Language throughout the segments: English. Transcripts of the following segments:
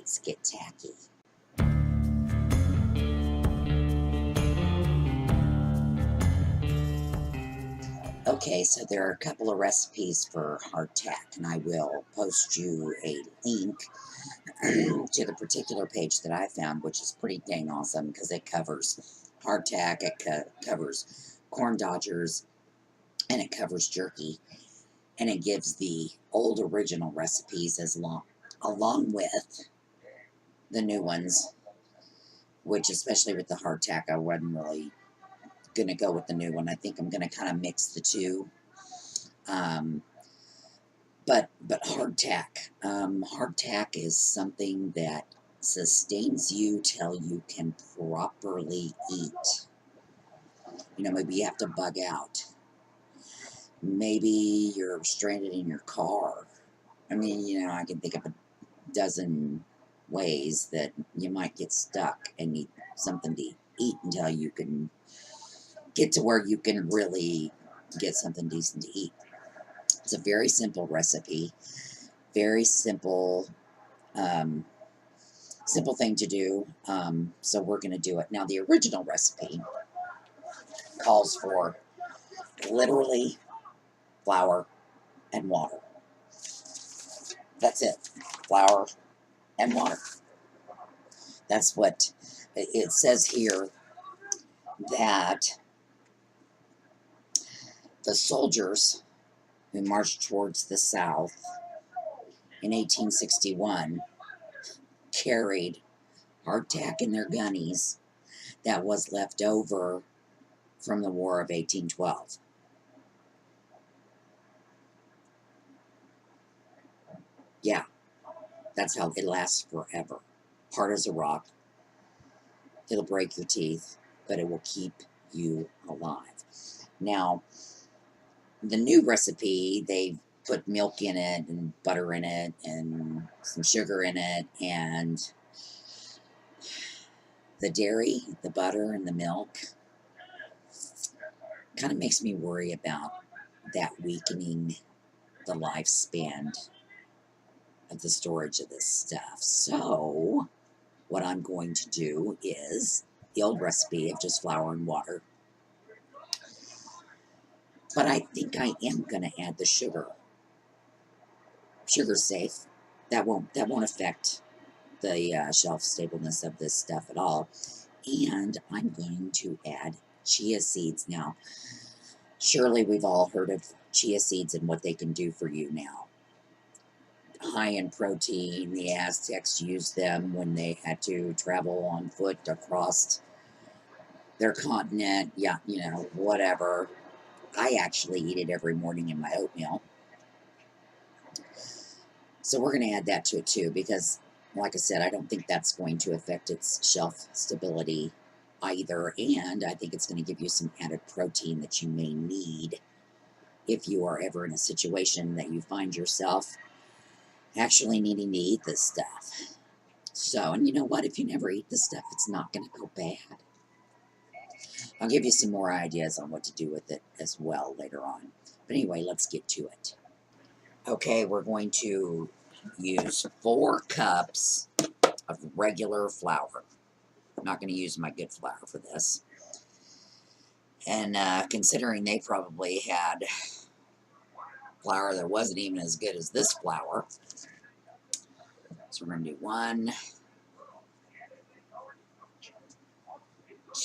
let's get tacky. Okay, so there are a couple of recipes for hardtack, and I will post you a link to the particular page that I found, which is pretty dang awesome because it covers hardtack, it covers corn dodgers, and it covers jerky, and it gives the old original recipes along with the new ones, which especially with the hardtack, I wasn't really going to go with the new one. I think I'm going to kind of mix the two. But hardtack is something that sustains you till you can properly eat. You know, maybe you have to bug out. Maybe you're stranded in your car. I mean, you know, I can think of a dozen ways that you might get stuck and need something to eat until you can get to where you can really get something decent to eat. It's a very simple recipe, very simple, simple thing to do. So we're going to do it. Now, the original recipe calls for literally flour and water. That's it. Flour and water. That's what it says here, that the soldiers who marched towards the South in 1861 carried hardtack in their gunnies that was left over from the War of 1812. Yeah, that's how it lasts forever. Hard as a rock. It'll break your teeth, but it will keep you alive. Now, the new recipe, they've put milk in it and butter in it and some sugar in it, and the dairy, the butter, and the milk kind of makes me worry about that weakening the lifespan of the storage of this stuff. So what I'm going to do is the old recipe of just flour and water. But I think I am going to add the sugar. Sugar's safe. That won't affect the shelf stableness of this stuff at all. And I'm going to add chia seeds. Now, surely we've all heard of chia seeds and what they can do for you now. High in protein. The Aztecs used them when they had to travel on foot across their continent. Yeah, you know, whatever. I actually eat it every morning in my oatmeal. So we're going to add that to it too, because, like I said, I don't think that's going to affect its shelf stability either. And I think it's going to give you some added protein that you may need if you are ever in a situation that you find yourself actually needing to eat this stuff. So, and you know what? If you never eat this stuff, it's not going to go bad. I'll give you some more ideas on what to do with it as well later on. But anyway, let's get to it. Okay, we're going to use 4 cups of regular flour. I'm not going to use my good flour for this. And considering they probably had flour that wasn't even as good as this flour. So we're going to do 1,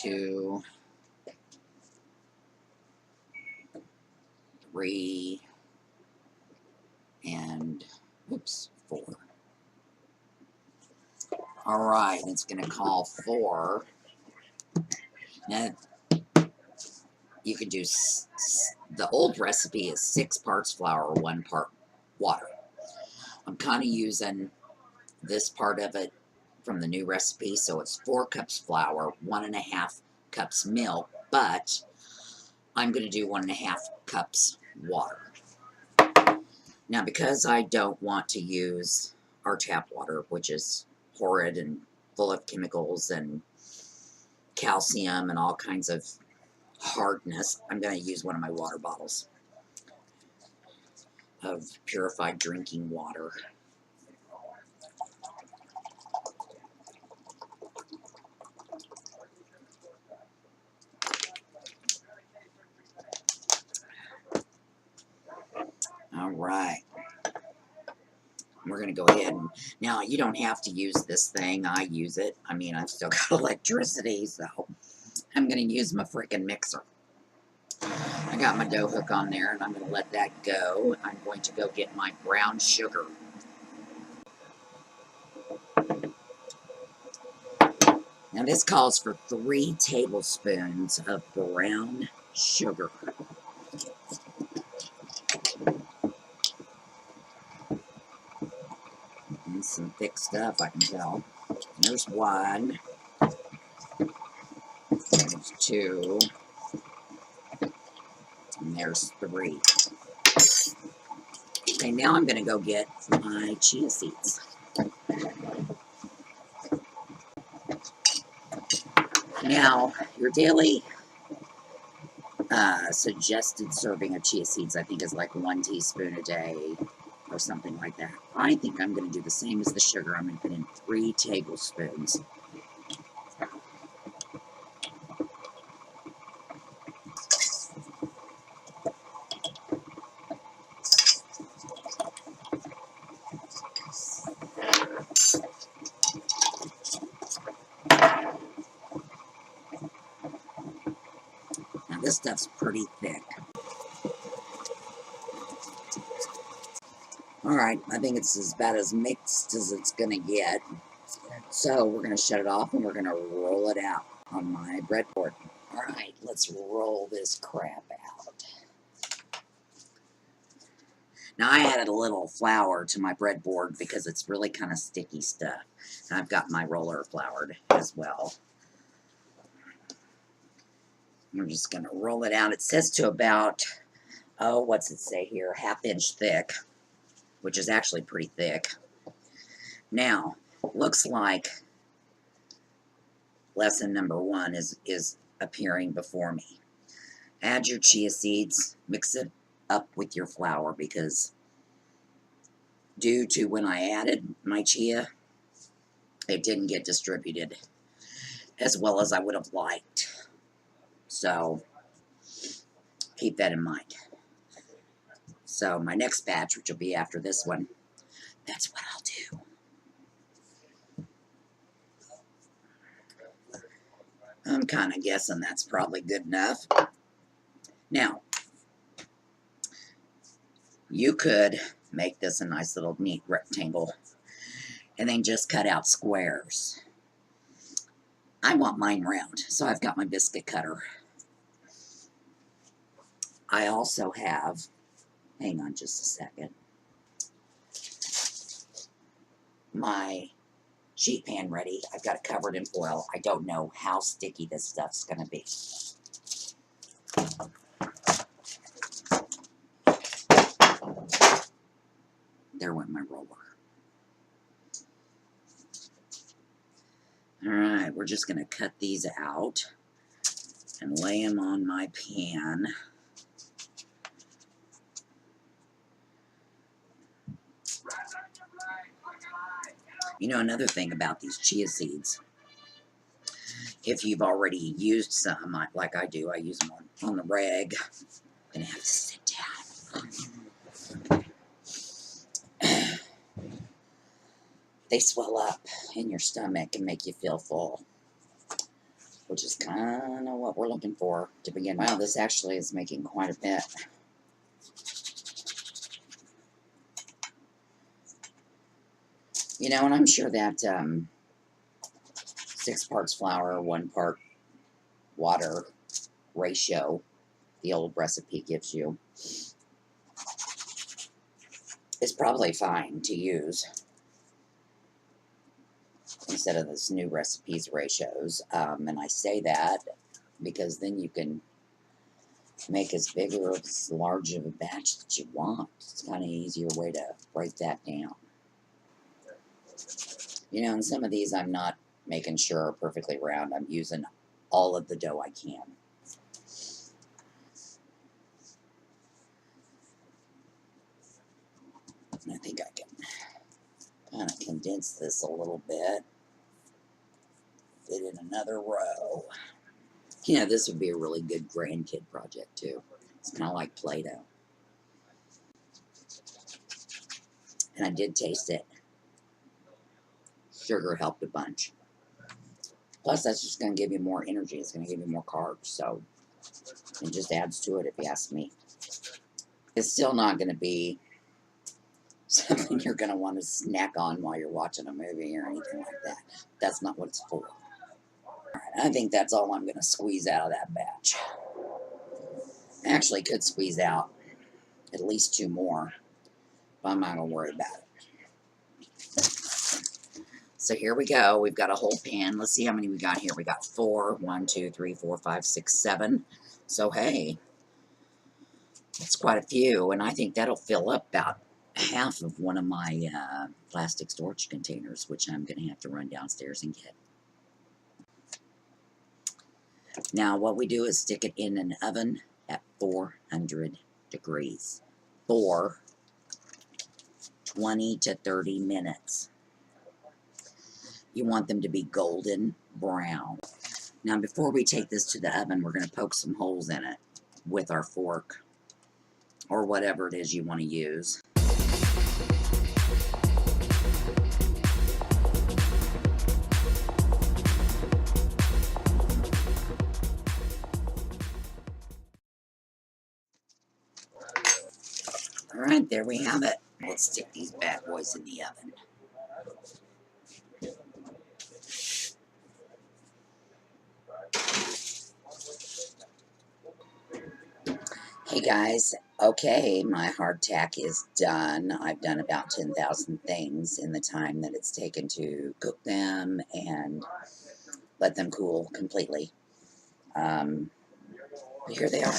2, 3, and, oops, 4. All right, it's going to call for, now, you can do, the old recipe is 6 parts flour, 1 part water. I'm kind of using this part of it from the new recipe, so it's 4 cups flour, 1.5 cups milk, but I'm going to do 1.5 cups water. Now, because I don't want to use our tap water, which is horrid and full of chemicals and calcium and all kinds of hardness, I'm going to use one of my water bottles of purified drinking water. going to go ahead and, now you don't have to use this thing. I use it. I mean, I've still got electricity, so I'm going to use my freaking mixer. I got my dough hook on there, and I'm going to let that go. I'm going to go get my brown sugar. Now this calls for 3 tablespoons of brown sugar. And some thick stuff, I can tell. There's 1. There's 2. And there's 3. Okay, now I'm going to go get my chia seeds. Now, your daily suggested serving of chia seeds, I think, is like 1 teaspoon a day or something like that. I think I'm going to do the same as the sugar. I'm going to put in 3 tablespoons. Now, this stuff's pretty thick. Alright, I think it's about as mixed as it's going to get. So, we're going to shut it off and we're going to roll it out on my breadboard. Alright, let's roll this crap out. Now, I added a little flour to my breadboard because it's really kind of sticky stuff. And I've got my roller floured as well. We're just going to roll it out. It says to about, oh, what's it say here? 1/2 inch thick, which is actually pretty thick. Now, looks like lesson number 1 is appearing before me. Add your chia seeds, mix it up with your flour, because due to when I added my chia, it didn't get distributed as well as I would have liked. So, keep that in mind. So, my next batch, which will be after this one, that's what I'll do. I'm kind of guessing that's probably good enough. Now, you could make this a nice little neat rectangle and then just cut out squares. I want mine round, so I've got my biscuit cutter. I also have, hang on just a second, my sheet pan ready. I've got it covered in foil. I don't know how sticky this stuff's going to be. There went my roller. Alright, we're just going to cut these out and lay them on my pan. You know, another thing about these chia seeds, if you've already used some, like I do, I use them on the reg. I'm going to have to sit down. They swell up in your stomach and make you feel full, which is kind of what we're looking for to begin with. Wow, this actually is making quite a bit. You know, and I'm sure that 6 parts flour, 1 part water ratio the old recipe gives you is probably fine to use instead of this new recipe's ratios. And I say that because then you can make as big or as large of a batch that you want. It's kind of an easier way to break that down. You know, and some of these I'm not making sure are perfectly round. I'm using all of the dough I can. And I think I can kind of condense this a little bit. Fit in another row. You know, this would be a really good grandkid project too. It's kind of like Play-Doh. And I did taste it. Sugar helped a bunch. Plus, that's just going to give you more energy. It's going to give you more carbs. So it just adds to it, if you ask me. It's still not going to be something you're going to want to snack on while you're watching a movie or anything like that. That's not what it's for. All right, I think that's all I'm going to squeeze out of that batch. I actually could squeeze out at least 2 more, but I'm not going to worry about it. So here we go. We've got a whole pan. Let's see how many we got here. We got 4. 1, 2, 3, 4, 5, 6, 7. So, hey, that's quite a few. And I think that'll fill up about half of one of my plastic storage containers, which I'm going to have to run downstairs and get. Now, what we do is stick it in an oven at 400 degrees for 20 to 30 minutes. You want them to be golden brown. Now, before we take this to the oven, we're going to poke some holes in it with our fork or whatever it is you want to use. All right, there we have it. Let's stick these bad boys in the oven. Hey guys, okay, my hardtack is done. I've done about 10,000 things in the time that it's taken to cook them and let them cool completely. Here they are.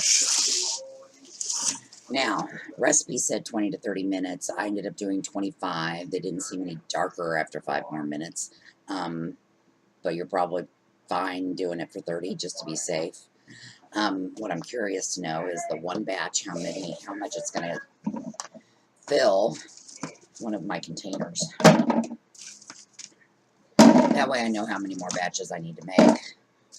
Now, recipe said 20 to 30 minutes. I ended up doing 25. They didn't seem any darker after 5 more minutes. But you're probably fine doing it for 30 just to be safe. What I'm curious to know is the one batch, how much it's going to fill one of my containers. That way I know how many more batches I need to make,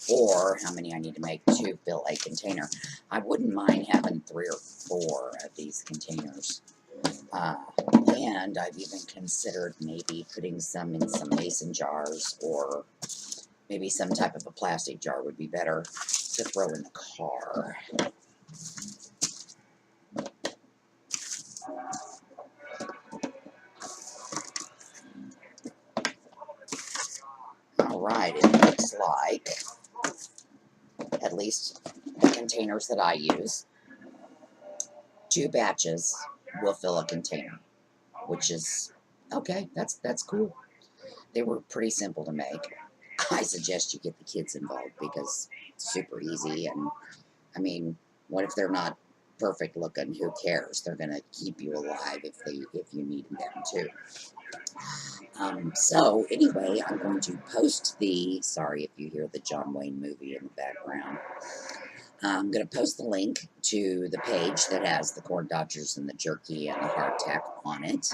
or how many I need to make to fill a container. I wouldn't mind having 3 or 4 of these containers. And I've even considered maybe putting some in some mason jars, or maybe some type of a plastic jar would be better to throw in the car. Alright, it looks like, at least the containers that I use, 2 batches will fill a container, which is, okay, that's cool. They were pretty simple to make. I suggest you get the kids involved because it's super easy, and I mean, what if they're not perfect looking? Who cares? They're gonna keep you alive if you need them to. So anyway, I'm going to post the, sorry if you hear the John Wayne movie in the background. I'm going to post the link to the page that has the corn dodgers and the jerky and the hardtack on it.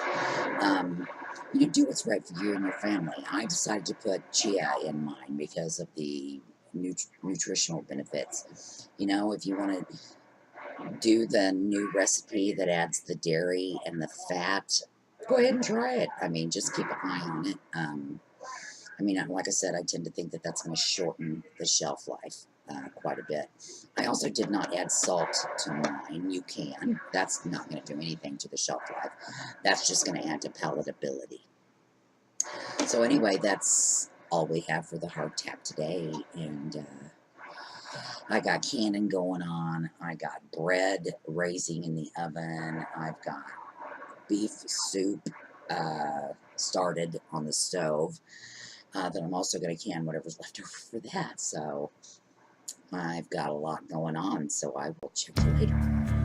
You do what's right for you and your family. I decided to put chia in mine because of the nutritional benefits. You know, if you want to do the new recipe that adds the dairy and the fat, go ahead and try it. I mean, just keep an eye on it. I mean, like I said, I tend to think that that's going to shorten the shelf life quite a bit. I also did not add salt to mine. You can. That's not going to do anything to the shelf life. That's just going to add to palatability. So anyway, that's all we have for the hardtack today. And I got canning going on. I got bread raising in the oven. I've got beef soup started on the stove. That I'm also going to can whatever's left over for that. So I've got a lot going on. So I will check you later.